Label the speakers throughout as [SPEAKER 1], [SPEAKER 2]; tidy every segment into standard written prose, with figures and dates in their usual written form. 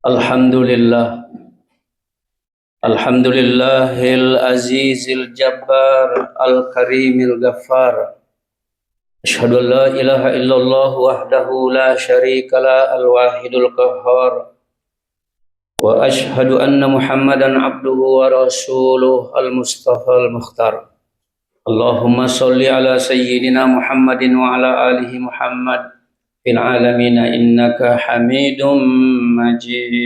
[SPEAKER 1] Alhamdulillah, Alhamdulillahil azizil jabbar al-karimil ghaffar. Asyhadu an la ilaha illallah wahdahu la syarika la al-wahidul qahhar. Wa asyhadu anna Muhammadan abduhu wa rasuluh al-mustafa al-mukhtar. Allahumma salli ala sayyidina Muhammadin wa ala alihi Muhammad fil alamin innaka hamidum majid.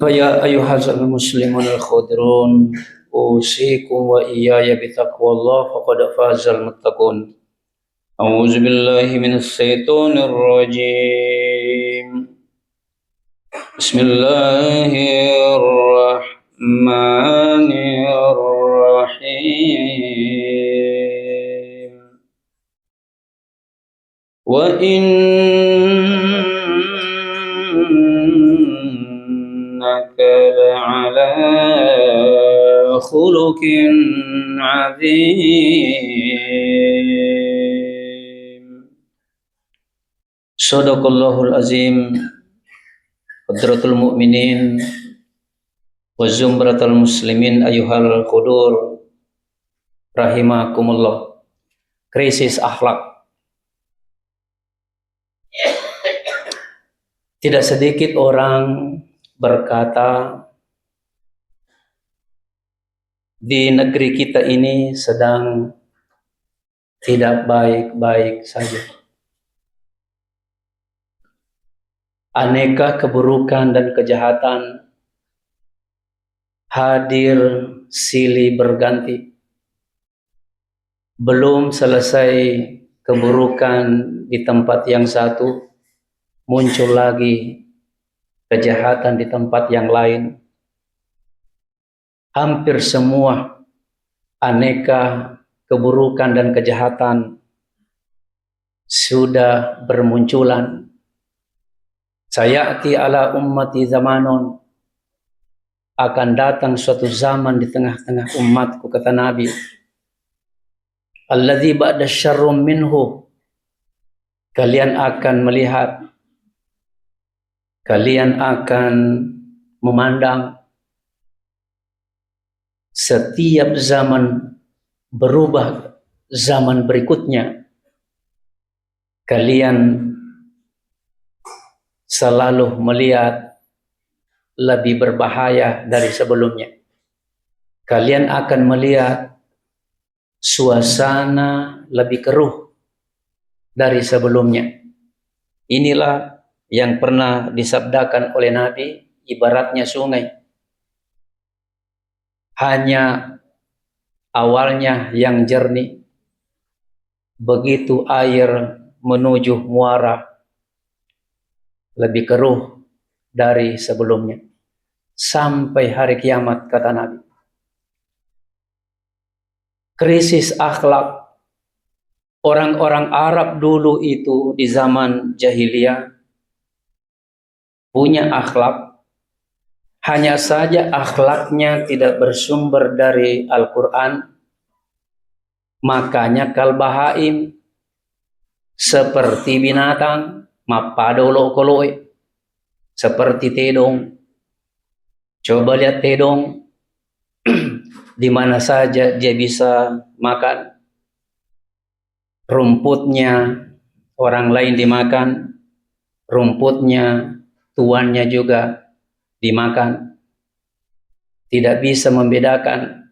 [SPEAKER 1] Faya ayyuhal muslimun al-khudrun usikum wa iyaya bitaqwallah faqad fazal muttaqun. A'udzu billahi minas syaitonir rajim. Bismillahirrahmanirrahim. Wa innaka la'ala khuluqin 'adzim. Shadaqallahul azim. Hadratul mu'minin wa zumratul muslimin ayyuhal qudur rahimakumullah. Krisis akhlak. Tidak sedikit orang berkata di negeri kita ini sedang tidak baik-baik saja. Aneka keburukan dan kejahatan hadir silih berganti. Belum selesai keburukan di tempat yang satu, muncul lagi kejahatan di tempat yang lain. Hampir semua aneka keburukan dan kejahatan sudah bermunculan. Sayati ala ummati zamanun, akan datang suatu zaman di tengah-tengah umatku, kata Nabi, alladzi ba'da syarrum minhu, kalian akan melihat, kalian akan memandang setiap zaman berubah zaman berikutnya. Kalian selalu melihat lebih berbahaya dari sebelumnya. Kalian akan melihat suasana lebih keruh dari sebelumnya. Inilah yang pernah disabdakan oleh Nabi, ibaratnya sungai. Hanya awalnya yang jernih, begitu air menuju muara, lebih keruh dari sebelumnya. Sampai hari kiamat, kata Nabi. Krisis akhlak. Orang-orang Arab dulu itu di zaman jahiliyah punya akhlak. Hanya saja akhlaknya tidak bersumber dari Al-Quran. Makanya kalbahaim, seperti binatang, mapadolo koloi, seperti tedong. Coba lihat tedong, di mana saja dia bisa makan. Rumputnya orang lain dimakan, rumputnya tuannya juga dimakan. Tidak bisa membedakan,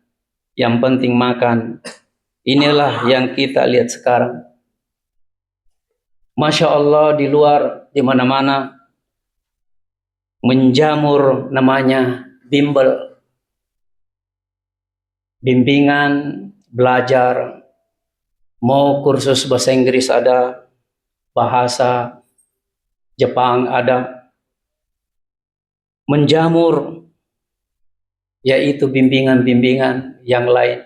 [SPEAKER 1] yang penting makan. Inilah yang kita lihat sekarang. Masya Allah, di luar, di mana-mana menjamur namanya bimbel. Bimbingan, belajar, mau kursus bahasa Inggris ada, bahasa Jepang ada. Menjamur, yaitu bimbingan-bimbingan yang lain.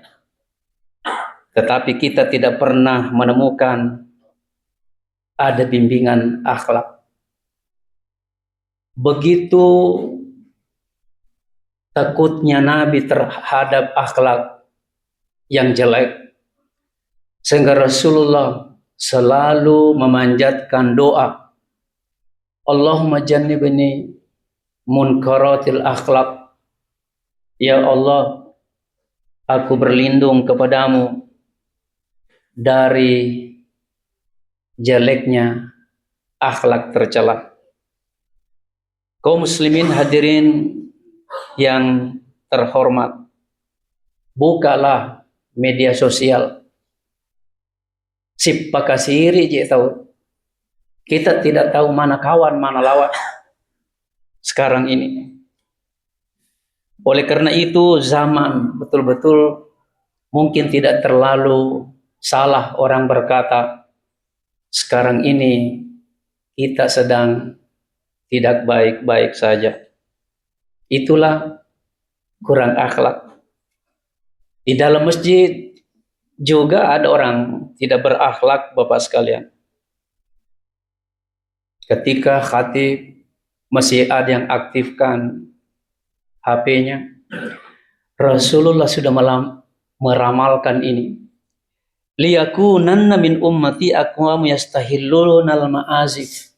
[SPEAKER 1] Tetapi kita tidak pernah menemukan ada bimbingan akhlak. Begitu takutnya Nabi terhadap akhlak yang jelek, sehingga Rasulullah selalu memanjatkan doa Allahumma jannibni munkaratil akhlak. Ya Allah, aku berlindung kepadamu dari jeleknya akhlak tercela. Kaum muslimin hadirin yang terhormat, bukalah media sosial. Sip pakasiri je tahu. Kita tidak tahu mana kawan, mana lawan sekarang ini. Oleh karena itu zaman betul-betul mungkin tidak terlalu salah orang berkata sekarang ini kita sedang tidak baik-baik saja. Itulah kurang akhlak. Di dalam masjid juga ada orang tidak berakhlak, Bapak sekalian. Ketika khatib masih ada yang aktifkan HP-nya, Rasulullah sudah meramalkan ini. Liyakunanna min ummati aqwamu yastahilluna al-ma'azif.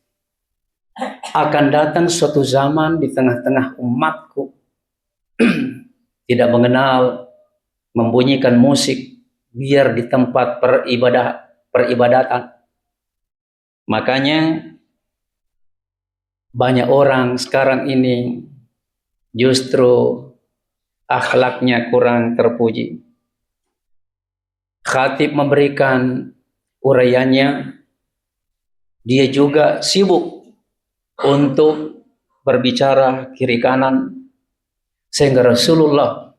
[SPEAKER 1] Akan datang suatu zaman di tengah-tengah umatku tidak mengenal membunyikan musik biar di tempat peribadatan. Makanya banyak orang sekarang ini justru akhlaknya kurang terpuji. Khatib memberikan uraiannya, dia juga sibuk untuk berbicara kiri kanan, sehingga Rasulullah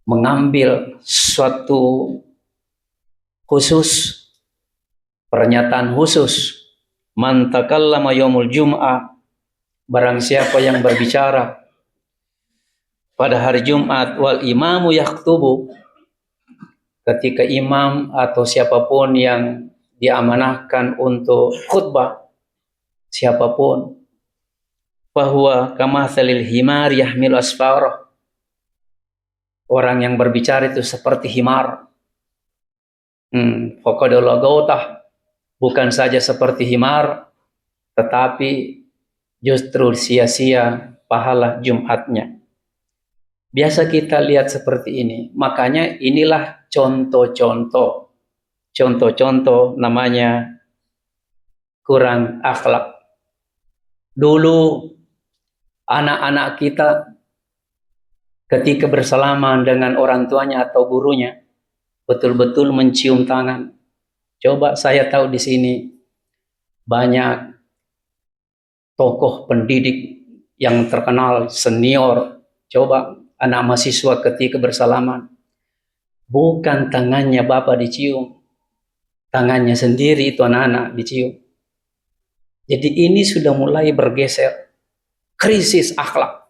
[SPEAKER 1] mengambil suatu khusus, pernyataan khusus, man takallama yaumul jum'ah, barang siapa yang berbicara pada hari Jumat, wal imamu yaktubu, ketika imam atau siapapun yang diamanahkan untuk khutbah, siapapun, bahwa kamathalil himar yahmilu asfarah, orang yang berbicara itu seperti himar. Faqadalagawtah, bukan saja seperti himar, tetapi justru sia-sia pahala Jumatnya. Biasa kita lihat seperti ini. Makanya inilah contoh-contoh namanya kurang akhlak. Dulu anak-anak kita ketika bersalaman dengan orang tuanya atau gurunya betul-betul mencium tangan. Coba saya tahu di sini banyak tokoh pendidik yang terkenal senior. Coba anak mahasiswa ketika bersalaman, bukan tangannya bapak dicium, tangannya sendiri itu anak-anak dicium. Jadi ini sudah mulai bergeser, krisis akhlak.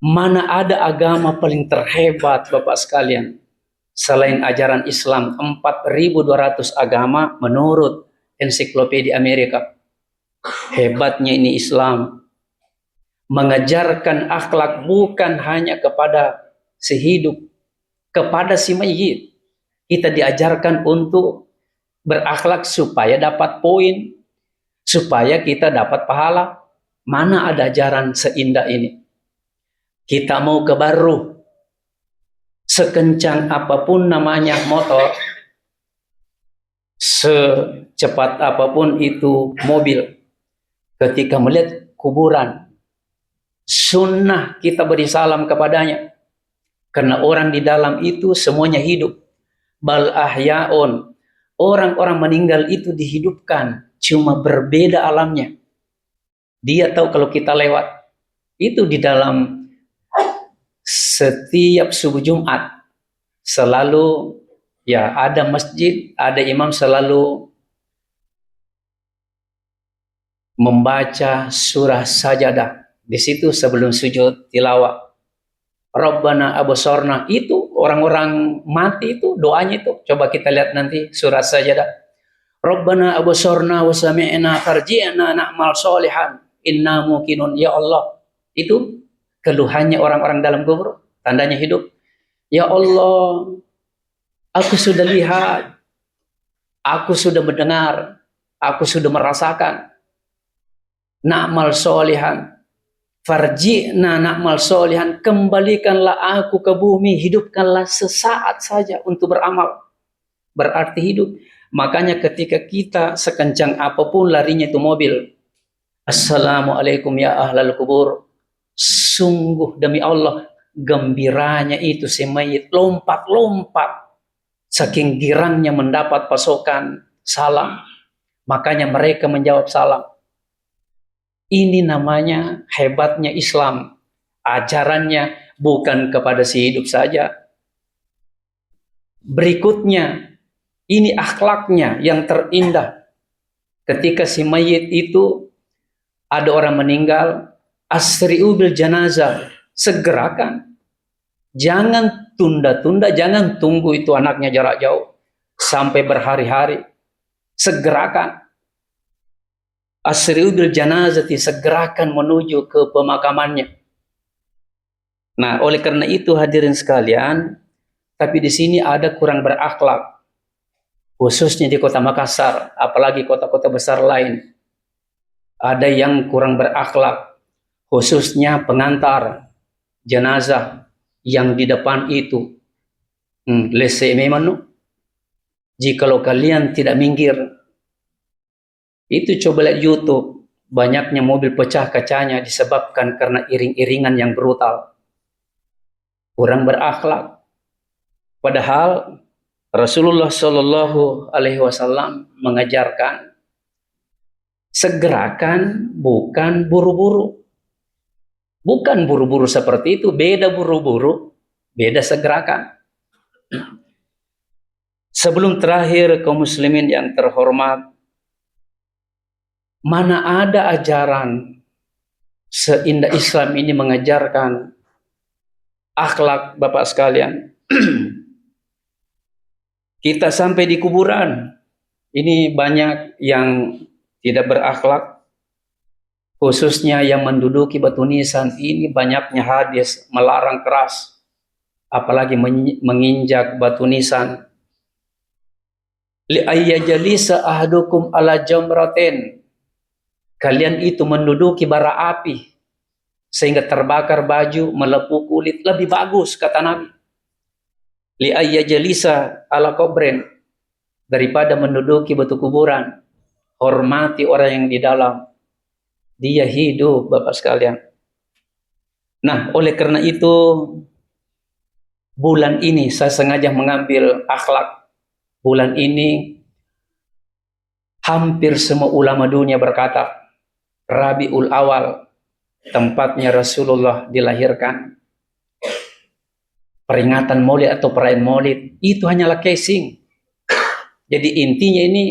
[SPEAKER 1] Mana ada agama paling terhebat Bapak sekalian selain ajaran Islam? 4.200 agama menurut ensiklopedia Amerika. Hebatnya ini Islam mengajarkan akhlak bukan hanya kepada si hidup, kepada si mayit. Kita diajarkan untuk berakhlak supaya dapat poin, supaya kita dapat pahala. Mana ada ajaran seindah ini? Kita mau ke baru, sekencang apapun namanya motor, secepat apapun itu mobil, ketika melihat kuburan, sunnah kita beri salam kepadanya, karena orang di dalam itu semuanya hidup. Bal ahyaun, orang-orang meninggal itu dihidupkan, cuma berbeda alamnya. Dia tahu kalau kita lewat itu di dalam. Setiap subuh Jumat selalu ya ada masjid, ada imam selalu membaca surah Sajadah. Di situ sebelum sujud tilawah, Rabbana absorna, itu orang-orang mati itu doanya itu. Coba kita lihat nanti surah Sajadah. Rabbana absorna wa sami'na farji'na na'mal sholihan inna muqinun. Ya Allah, itu keluhannya orang-orang dalam kubur, tandanya hidup. Ya Allah, aku sudah lihat, aku sudah mendengar, Aku sudah merasakan. Na'mal solihan. Farji'na na'mal solihan. Kembalikanlah aku ke bumi. Hidupkanlah sesaat saja untuk beramal. Berarti hidup. Makanya ketika kita sekencang apapun larinya itu mobil. Assalamualaikum ya ahlal kubur. Sungguh demi Allah, gembiranya itu si mayit lompat-lompat. Saking girangnya mendapat pasokan salam. Makanya mereka menjawab salam. Ini namanya hebatnya Islam. Ajarannya bukan kepada si hidup saja. Berikutnya, ini akhlaknya yang terindah. Ketika si mayit itu ada orang meninggal, asri'u bil janazah, segerakan. Jangan tunda-tunda, jangan tunggu itu anaknya jarak jauh sampai berhari-hari. Segerakan. Asri'u bil janazati, segerakan menuju ke pemakamannya. Nah, oleh karena itu hadirin sekalian, tapi di sini ada kurang berakhlak, khususnya di kota Makassar, apalagi kota-kota besar lain. Ada yang kurang berakhlak, khususnya pengantar jenazah yang di depan itu. Lese memang, jikalau kalian tidak minggir, itu coba lihat YouTube, banyaknya mobil pecah kacanya disebabkan karena iring-iringan yang brutal. Kurang berakhlak. Padahal Rasulullah Shallallahu Alaihi Wasallam mengajarkan segerakan, bukan buru-buru. Bukan buru-buru seperti itu, beda buru-buru, beda segerakan. Sebelum terakhir, kaum muslimin yang terhormat, mana ada ajaran seindah Islam ini mengajarkan akhlak, Bapak sekalian. Kita sampai di kuburan, ini banyak yang tidak berakhlak, khususnya yang menduduki batu nisan. Ini banyaknya hadis melarang keras, apalagi menginjak batu nisan. Li ayyajalisa ahadukum ala jamratin, kalian itu menduduki bara api sehingga terbakar baju, melepuh kulit, lebih bagus kata Nabi. Li ayyajalisa ala qabrin, daripada menduduki batu kuburan. Hormati orang yang di dalam, dia hidup, Bapak sekalian. Nah, oleh karena itu bulan ini saya sengaja mengambil akhlak. Bulan ini hampir semua ulama dunia berkata Rabiul Awal, tempatnya Rasulullah dilahirkan. Peringatan Maulid atau perayaan Maulid itu hanyalah casing. Jadi intinya ini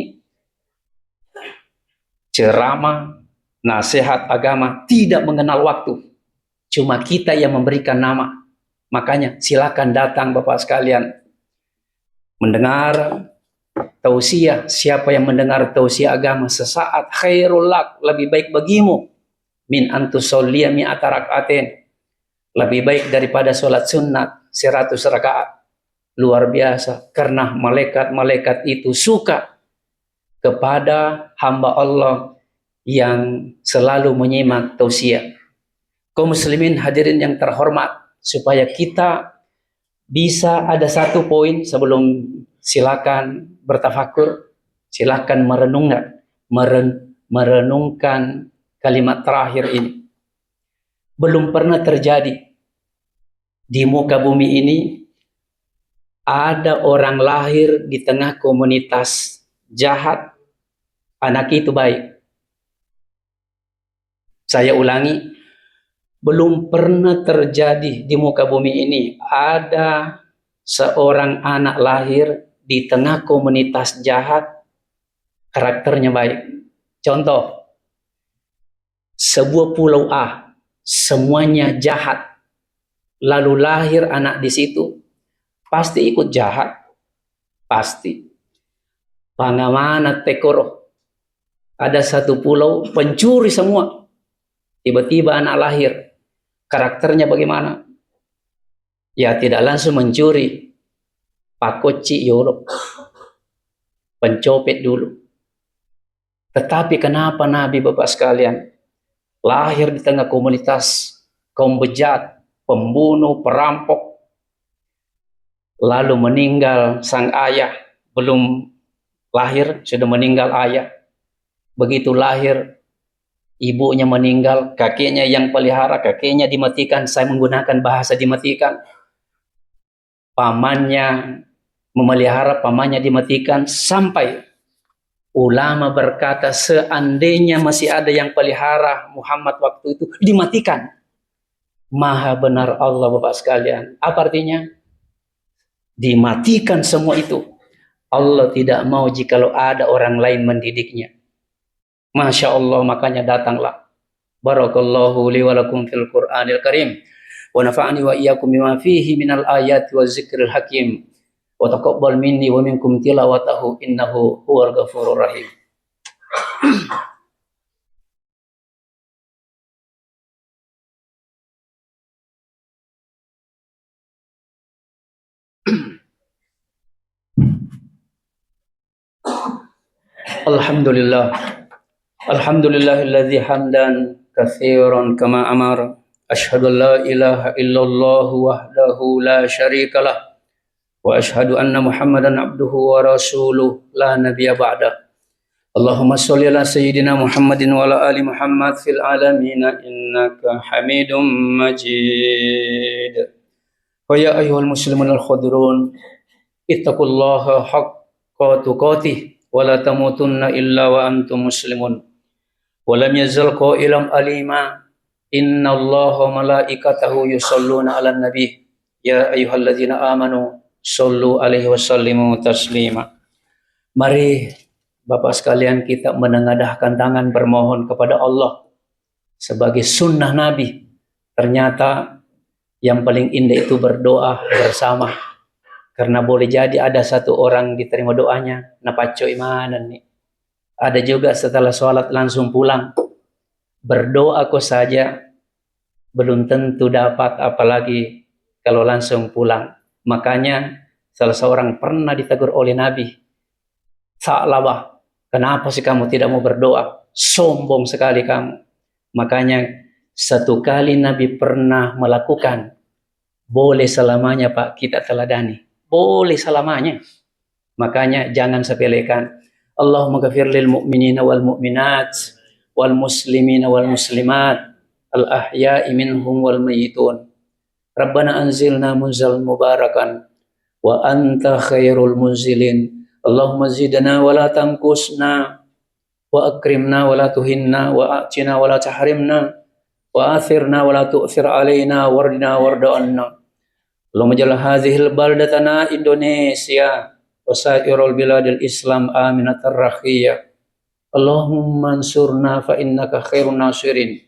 [SPEAKER 1] ceramah, nasihat agama, tidak mengenal waktu. Cuma kita yang memberikan nama. Makanya silakan datang Bapak sekalian. Mendengar tausiah, siapa yang mendengar tausiah agama sesaat khairul lak, lebih baik bagimu min antusolliya mi'ata rak'atin, lebih baik daripada sholat sunat 100 rakaat. Luar biasa, karena malaikat-malaikat itu suka kepada hamba Allah yang selalu menyimak tausiah. Kaum muslimin hadirin yang terhormat, supaya kita bisa ada satu poin sebelum silakan bertafakur, silakan merenungkan kalimat terakhir ini. Belum pernah terjadi di muka bumi ini ada orang lahir di tengah komunitas jahat, anak itu baik. Saya ulangi, belum pernah terjadi di muka bumi ini ada seorang anak lahir di tengah komunitas jahat, karakternya baik. Contoh, sebuah pulau A, semuanya jahat, lalu lahir anak di situ, pasti ikut jahat, pasti. Pangamana tekoro, ada satu pulau pencuri semua, tiba-tiba anak lahir, karakternya bagaimana? Ya tidak langsung mencuri, pakoci yolo, pencopet dulu. Tetapi kenapa Nabi, Bapak sekalian, lahir di tengah komunitas kaum bejat, pembunuh, perampok, lalu meninggal sang ayah, belum lahir sudah meninggal ayah. Begitu lahir, ibunya meninggal, kakeknya yang pelihara, kakeknya dimatikan. Saya menggunakan bahasa dimatikan. Pamannya memelihara, pamannya dimatikan, sampai ulama berkata seandainya masih ada yang pelihara Muhammad waktu itu, dimatikan. Maha benar Allah, Bapak sekalian. Apa artinya? Dimatikan semua itu. Allah tidak mau jikalau ada orang lain mendidiknya. Masya Allah, makanya datanglah. Barakallahu li wa lakum fil Qur'anil Karim. Wa nafa'ani wa iyyakum bima fihi minal ayati wa zikril hakim. Wa taqabbal minni wa minkum tilawatahu innahu huwal ghafurur rahim. Alhamdulillah. Alhamdulillahilladzi hamdan katsiran kama amara. Asyhadu an la ilaha illallah wahdahu la syarikalah. Wa asyhadu anna Muhammadan abduhu wa rasuluh la nabiyya ba'da. Allahumma sholli ala sayyidina Muhammadin wa ala ali Muhammad fil alamin innaka Hamidum Majid. Wa ya ayyuhal muslimun al-khadirun ittaqullaha haqqa tuqatih wa la tamutunna illa wa antum muslimun. Wa lam yazal qailan alima innallaha wa malaikatahu yusholluna 'alan nabi ya ayyuhalladzina amanu shollu alaihi wa sallimu taslima. Mari Bapak sekalian kita menengadahkan tangan bermohon kepada Allah sebagai sunnah Nabi. Ternyata yang paling indah itu berdoa bersama. Karena boleh jadi ada satu orang diterima doanya, napaco imanan nih. Ada juga setelah sholat langsung pulang. Berdoa kok saja belum tentu dapat, apalagi kalau langsung pulang. Makanya salah seorang pernah ditegur oleh Nabi. Sa'labah, kenapa sih kamu tidak mau berdoa? Sombong sekali kamu. Makanya satu kali Nabi pernah melakukan. Boleh selamanya Pak kita teladani. Boleh selamanya. Makanya jangan sepelekan. Allahumma ghafir lil mu'minina wal mu'minat wal muslimina wal muslimat al ahya'i minhum wal mayyitun. Rabbana anzilna munzal mubarakan wa anta khairul munzilin. Allahumma zidna wa la tanqusna wa akrimna wa la tuhinna wa a'tina wa la tahrimna wa athirna wa la tu'thir alaina wardina warda anna. Allahumma jalla hadhil baldatana Indonesia wa sairul biladil Islam aminatar rakhiyah. Allahumma ansurna fa innaka khairun nasirin.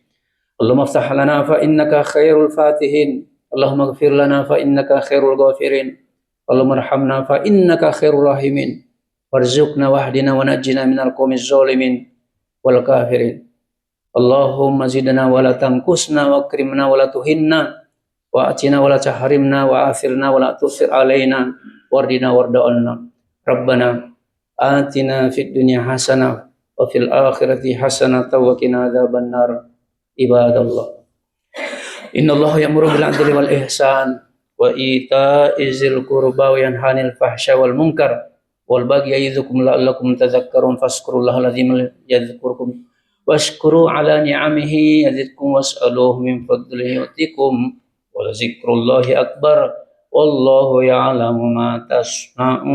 [SPEAKER 1] Allahumma aftah lana fa innaka khairul fatihin. Allahumma ighfir lana fa innaka khairul ghafirin. Allahumma arhamna fa innaka khairul rahimin. Warzuqna wahdina wa najjina minal qaumiz zalimin wal kafirin. Allahumma zidna wa la tanqusna wa akrimna wa la tuhinna wa atina wa la tahrimna wa athirna wa la tusir alaina wardina warda anna. Rabbana atina fid dunya hasanah wa fil akhirati hasanah wa qina adzaban nar. Ibadallah, innallaha ya'muru bil 'adli wal ihsan wa ita'i dzil qurba wa yanha 'anil fahsya wal munkar wal baghi ya'izukum la'allakum tadhakkarun fazkurullaha al-'azim yadhkurkum washkuru 'ala ni'amihi yazidkum was'aluhu min fadlihi yu'tikum wa lazikrullahi akbar wallahu ya'lamu ma tasna'un.